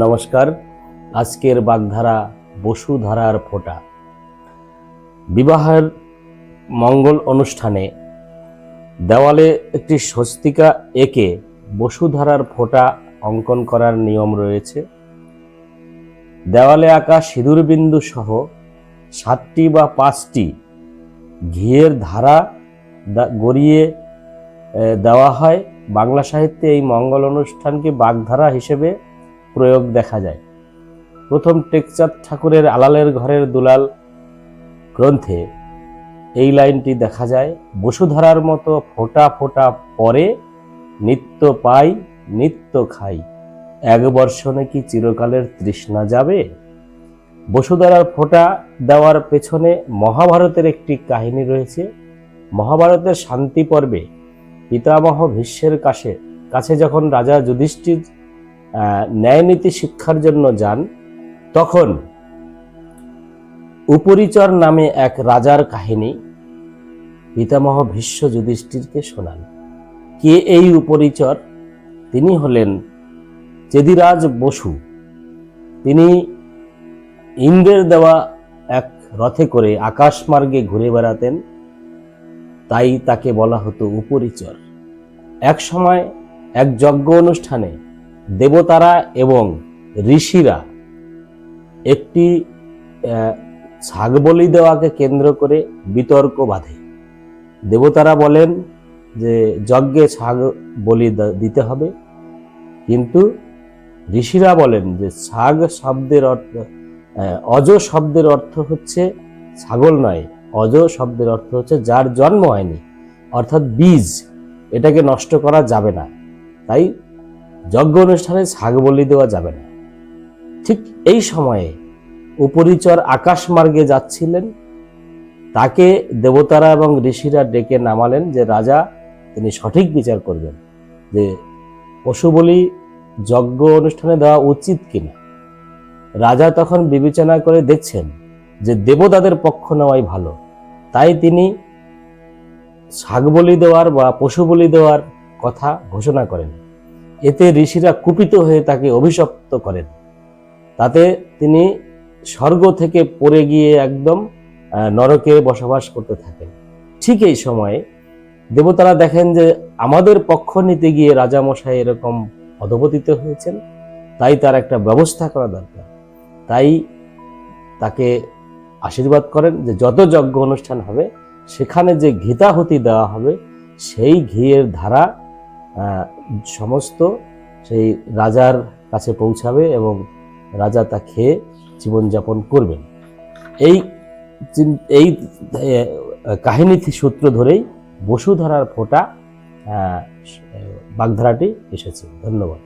নমস্কার। আজকের বাগধারা বসুধারার ফোঁটা। বিবাহের মঙ্গল অনুষ্ঠানে দেওয়ালে একটি স্বস্তিকা এঁকে বসুধারার ফোঁটা অঙ্কন করার নিয়ম রয়েছে। দেওয়ালে আঁকা সিঁদুর বিন্দু সহ 7টি বা 5টি ঘিয়ের ধারা গড়িয়ে দেওয়া হয়। বাংলা সাহিত্যে এই মঙ্গল অনুষ্ঠানকে বাগধারা হিসেবে প্রয়োগ দেখা যায়। প্রথম টেকচাঁদ ঠাকুরের আলালের ঘরের দুলাল গ্রন্থে এই লাইনটি দেখা যায়, বসুধারার মতো ফোঁটা ফোঁটা পরে নিত্য পাই নিত্য খাই, এক বর্ষণে কি চিরকালের তৃষ্ণা যাবে। বসুধারার ফোঁটা দেওয়ার পেছনে মহাভারতের একটি কাহিনী রয়েছে। মহাভারতের শান্তি পর্বে পিতামহ ভীষ্মের কাছে যখন রাজা যুধিষ্ঠির ন্যায়নীতি শিক্ষার জন্য যান, তখন উপরিচর নামে এক রাজার কাহিনী পিতামহ ভীষ্ম যুধিষ্ঠিরকে শোনান। কে এই উপরিচর? তিনি হলেন চেদিরাজ বসু। তিনি ইন্দ্রের দেওয়া এক রথে করে আকাশমার্গে ঘুরে বেড়াতেন, তাই তাকে বলা হতো উপরিচর। এক সময় এক যজ্ঞ অনুষ্ঠানে দেবতারা এবং ঋষিরা একটি ছাগ বলি দেওয়াকে কেন্দ্র করে বিতর্ক বাঁধে। দেবতারা বলেন যে যজ্ঞে ছাগ বলি দিতে হবে, কিন্তু ঋষিরা বলেন যে ছাগ শব্দের অর্থ অজ শব্দের অর্থ হচ্ছে ছাগল নয়, অজ শব্দের অর্থ হচ্ছে যার জন্ম হয়নি, অর্থাৎ বীজ, এটাকে নষ্ট করা যাবে না, তাই যজ্ঞ অনুষ্ঠানে ছাগ বলি দেওয়া যাবে না। ঠিক এই সময়ে উপরিচর আকাশমার্গে যাচ্ছিলেন, তাকে দেবতারা এবং ঋষিরা ডেকে নামালেন যে রাজা তিনি সঠিক বিচার করবেন যে পশু বলি যজ্ঞ অনুষ্ঠানে দেওয়া উচিত কিনা। রাজা তখন বিবেচনা করে দেখছেন যে দেবতাদের পক্ষ নেওয়াই ভালো, তাই তিনি ছাগ বলি দেওয়ার বা পশু বলি দেওয়ার কথা ঘোষণা করেন। এতে ঋষিরা কুপিত হয়ে তাকে অভিশপ্ত করেন। তাতে তিনি স্বর্গ থেকে পড়ে গিয়ে একদম নরকে বসবাস করতে থাকেন। ঠিক এই সময়ে দেবতারা দেখেন যে আমাদের পক্ষ নিতে গিয়ে রাজামশাই এরকম অধপতিত হয়েছেন, তাই তার একটা ব্যবস্থা করা দরকার। তাই তাকে আশীর্বাদ করেন যে যত যজ্ঞ অনুষ্ঠান হবে সেখানে যে ঘৃতাহুতি দেওয়া হবে সেই ঘিয়ের ধারা সমস্ত সেই রাজার কাছে পৌঁছাবে এবং রাজা তা খেয়ে জীবনযাপন করবেন। এই কাহিনী সূত্র ধরেই বসুধারার ফোঁটা বাগধারাটি এসেছে। ধন্যবাদ।